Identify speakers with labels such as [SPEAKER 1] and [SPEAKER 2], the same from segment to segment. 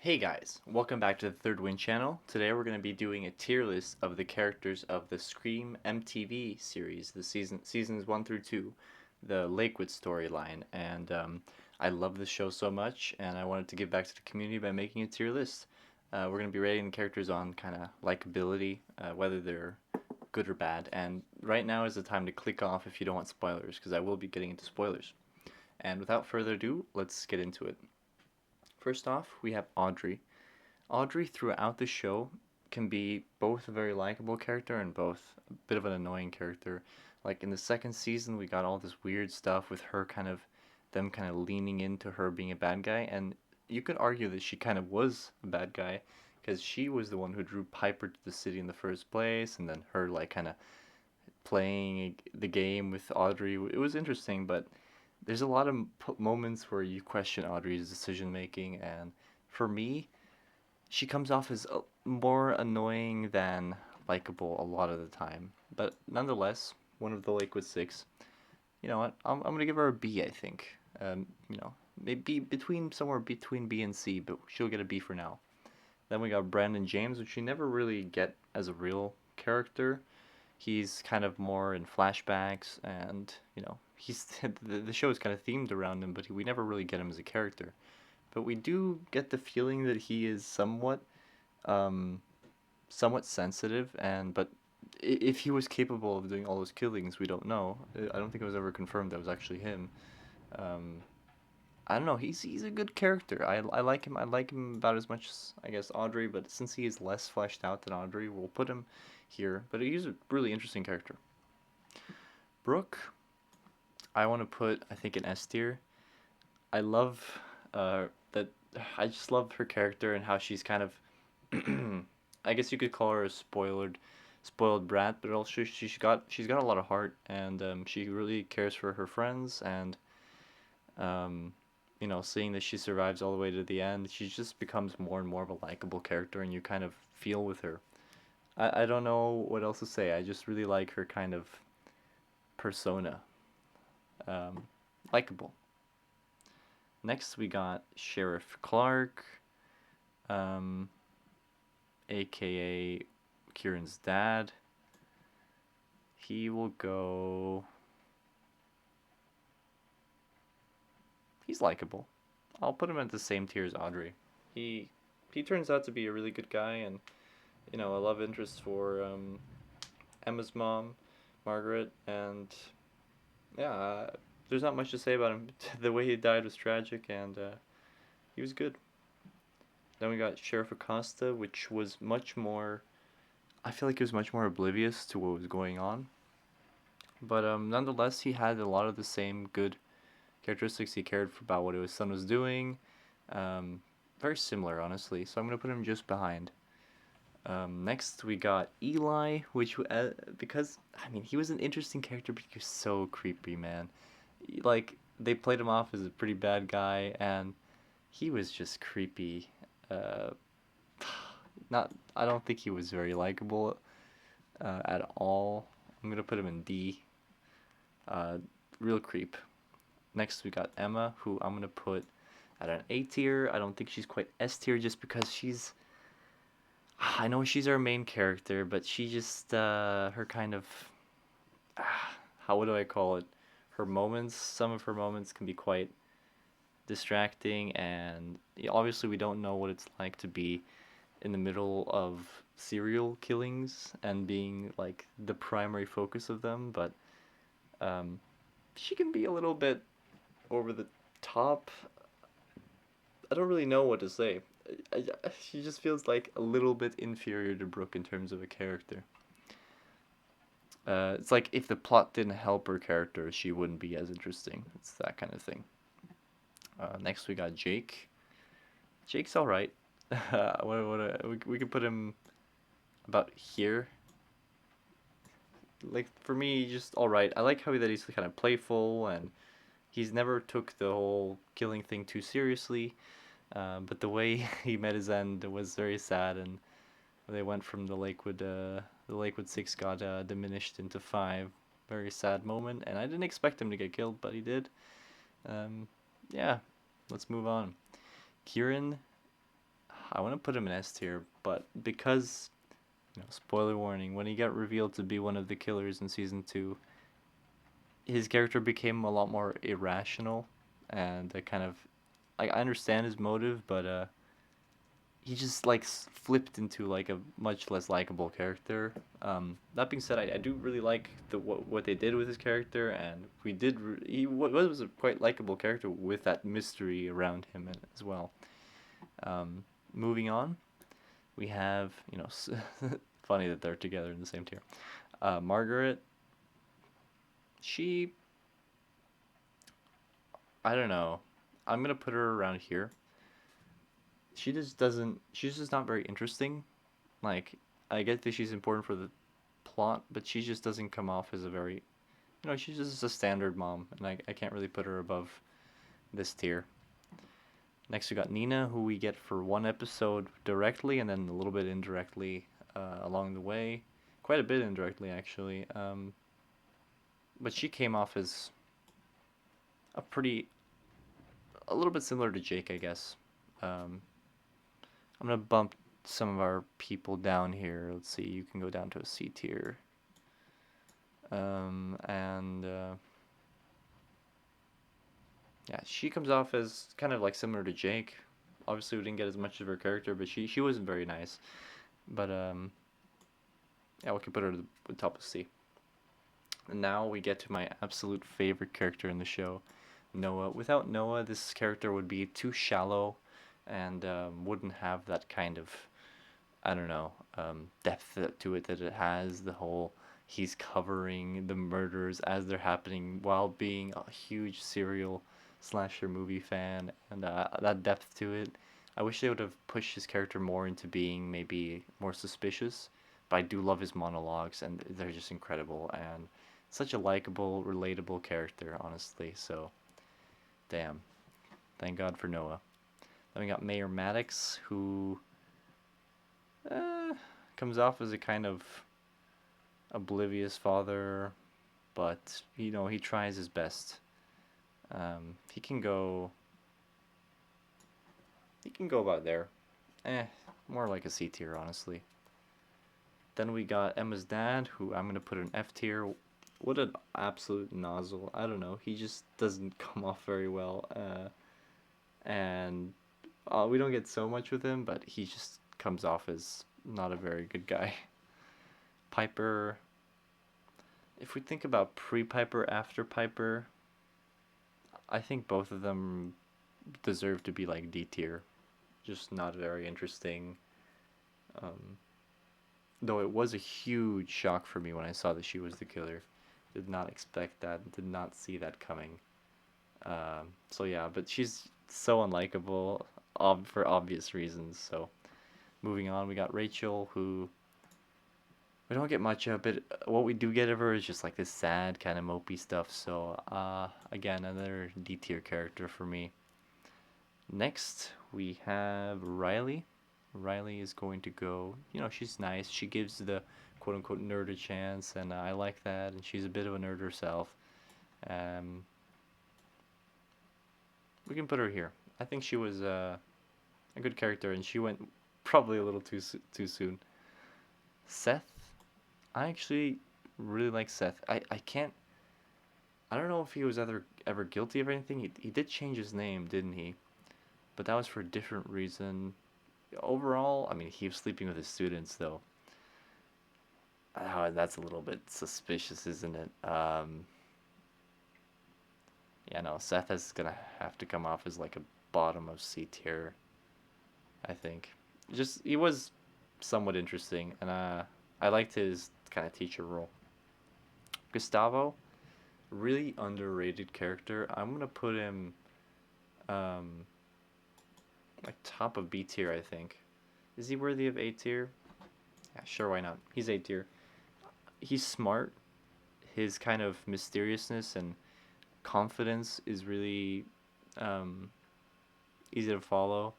[SPEAKER 1] Hey guys, welcome back to the Third Win channel. Today we're going to be doing a tier list of the characters of the Scream MTV series, the seasons 1 through 2, the Lakewood storyline, and I love this show so much, and I wanted to give back to the community by making a tier list. We're going to be rating the characters on kind of likability, whether they're good or bad, and right now is the time to click off if you don't want spoilers, because I will be getting into spoilers. And without further ado, let's get into it. First off, we have Audrey. Audrey throughout the show can be both a very likable character and both a bit of an annoying character. Like in the second season, we got all this weird stuff with her them kind of leaning into her being a bad guy, and you could argue that she kind of was a bad guy because she was the one who drew Piper to the city in the first place, and then her like kind of playing the game with Audrey. It was interesting, but there's a lot of moments where you question Audrey's decision making, and for me, she comes off as more annoying than likable a lot of the time. But nonetheless, one of the Lakewood Six. You know what? I'm gonna give her a B. I think. Maybe somewhere between B and C, but she'll get a B for now. Then we got Brandon James, which you never really get as a real character. He's kind of more in flashbacks, and he's the show is kind of themed around him, but we never really get him as a character. But we do get the feeling that he is um, somewhat sensitive, and but if he was capable of doing all those killings, we don't know. I don't think it was ever confirmed that was actually him. Um, I don't know. He's a good character. I like him. I like him about as much as I guess Audrey, but since he is less fleshed out than Audrey, we'll put him here. But he's a really interesting character. Brooke, I want to put I think an S tier. I love that. I just love her character and how she's kind of I guess you could call her a spoiled brat, but also she's got a lot of heart, and she really cares for her friends, and um, seeing that she survives all the way to the end, she just becomes more and more of a likable character, and you kind of feel with her. I don't know what else to say. I just really like her kind of persona, um, likable. Next, we got Sheriff Clark, um, aka Kieran's dad. He will go. He's likable. I'll put him at the same tier as Audrey. He he turns out to be a really good guy, and a love interest for Emma's mom, Margaret, and yeah, there's not much to say about him. The way he died was tragic, and he was good. Then we got Sheriff Acosta, which was much more. I feel like he was much more oblivious to what was going on, but nonetheless, he had a lot of the same good characteristics. He cared about what his son was doing. Um, Very similar, honestly. So I'm gonna put him just behind. Next we got Eli, which because I mean he was an interesting character, but he was so creepy, man. Like they played him off as a pretty bad guy, and he was just creepy. Uh, not I don't think he was very likable at all. I'm gonna put him in D. Uh, Real creep. Next we got Emma, who I'm gonna put at an A tier. I don't think she's quite S tier just because I know she's our main character, but she just her kind of how do I call it? Some of her moments can be quite distracting, and obviously we don't know what it's like to be in the middle of serial killings and being like the primary focus of them, but um, she can be a little bit over the top. I don't really know what to say. She just feels like a little bit inferior to Brooke in terms of a character. It's like if the plot didn't help her character, she wouldn't be as interesting. It's that kind of thing. Next, we got Jake. Jake's all right. We could put him about here. Like for me, just all right. I like how that he's kind of playful, and he's never took the whole killing thing too seriously. But the way he met his end was very sad, and they went from the Lakewood Six got diminished into five. Very sad moment, and I didn't expect him to get killed, but he did. Um, yeah, let's move on. Kieran, I want to put him in S tier, but because, spoiler warning, when he got revealed to be one of the killers in season 2, his character became a lot more irrational, and kind of, like, I understand his motive, but he just like flipped into like a much less likable character. That being said, I do really like what they did with his character, and he was a quite likable character with that mystery around him as well. Um, Moving on, we have funny that they're together in the same tier. Margaret, she, I don't know, I'm gonna put her around here. She just doesn't. She's just not very interesting. Like, I get that she's important for the plot, but she just doesn't come off as a very, she's just a standard mom, and I can't really put her above this tier. Next, we got Nina, who we get for one episode directly and then a little bit indirectly along the way. Quite a bit indirectly, actually. But she came off as a a little bit similar to Jake, I guess. Um, I'm going to bump some of our people down here. Let's see, you can go down to a C tier. And yeah, she comes off as kind of like similar to Jake. Obviously, we didn't get as much of her character, but she wasn't very nice. But yeah, we can put her at the top of C. And now we get to my absolute favorite character in the show, Noah. Without Noah, this character would be too shallow, and wouldn't have that kind of, I don't know, depth to it that it has. The whole he's covering the murders as they're happening while being a huge serial slasher movie fan, and that depth to it. I wish they would have pushed his character more into being maybe more suspicious, but I do love his monologues, and they're just incredible, and such a likable, relatable character, honestly. So, damn. Thank God for Noah. Then we got Mayor Maddox, who uh, comes off as a kind of oblivious father, but he tries his best. He can go. He can go about there. More like a C tier, honestly. Then we got Emma's dad, who I'm gonna put in F tier. What an absolute nozzle! I don't know. He just doesn't come off very well, and we don't get so much with him, but he just comes off as not a very good guy. Piper. If we think about pre-Piper, after Piper, I think both of them deserve to be like D tier. Just not very interesting. Um, though it was a huge shock for me when I saw that she was the killer. Did not expect that. Did not see that coming. So yeah, but she's so unlikable, for obvious reasons. So moving on, we got Rachel, who we don't get much of, but what we do get of her is just like this sad kind of mopey stuff. So again, another D tier character for me. Next, we have Riley. Riley is going to go, she's nice. She gives the quote unquote nerd a chance, and I like that. And she's a bit of a nerd herself. Um, we can put her here. I think she was a good character, and she went probably a little too soon. Seth, I actually really like Seth. I can't. I don't know if he was ever guilty of anything. He did change his name, didn't he? But that was for a different reason. Overall, I mean, he was sleeping with his students, though. That's a little bit suspicious, isn't it? Yeah, no, Seth is gonna have to come off as like a bottom of C tier, I think. Just he was somewhat interesting, and I liked his kind of teacher role. Gustavo, really underrated character. I'm gonna put him um like top of B tier, I think. Is he worthy of A tier? Yeah, sure, why not? He's A tier. He's smart. His kind of mysteriousness and confidence is really um, easy to follow,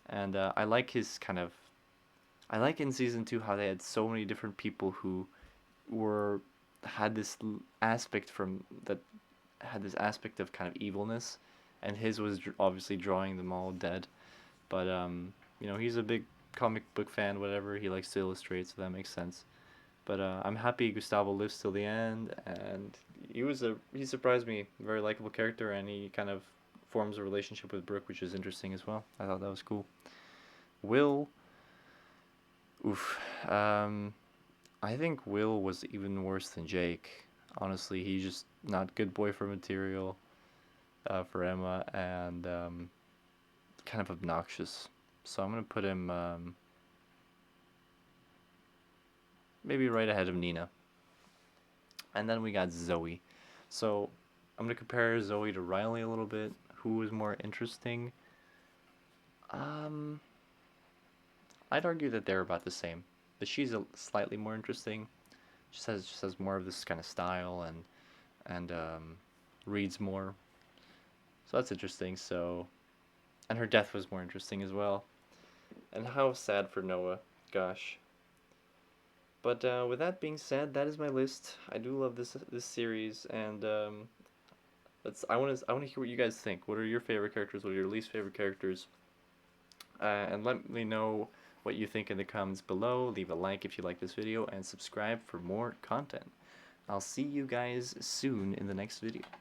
[SPEAKER 1] and I like his kind of. I like in season 2 how they had so many different people who were had this aspect from that had this aspect of kind of evilness, and his was obviously drawing them all dead. But you know, he's a big comic book fan, whatever. He likes to illustrate, so that makes sense. But I'm happy Gustavo lives till the end, and he surprised me. Very likable character, and he kind of forms a relationship with Brooke, which is interesting as well. I thought that was cool. Will, oof, I think Will was even worse than Jake. Honestly, he's just not good boyfriend material for Emma, and kind of obnoxious. So I'm gonna put him maybe right ahead of Nina. And then we got Zoe. So I'm gonna compare Zoe to Riley a little bit. Who is more interesting? Um, I'd argue that they're about the same, but she's slightly more interesting. She has more of this kind of style and reads more. So that's interesting. So, and her death was more interesting as well. And how sad for Noah. Gosh. But with that being said, that is my list. I do love this series, and I want to hear what you guys think. What are your favorite characters? What are your least favorite characters? And let me know what you think in the comments below. Leave a like if you like this video, and subscribe for more content. I'll see you guys soon in the next video.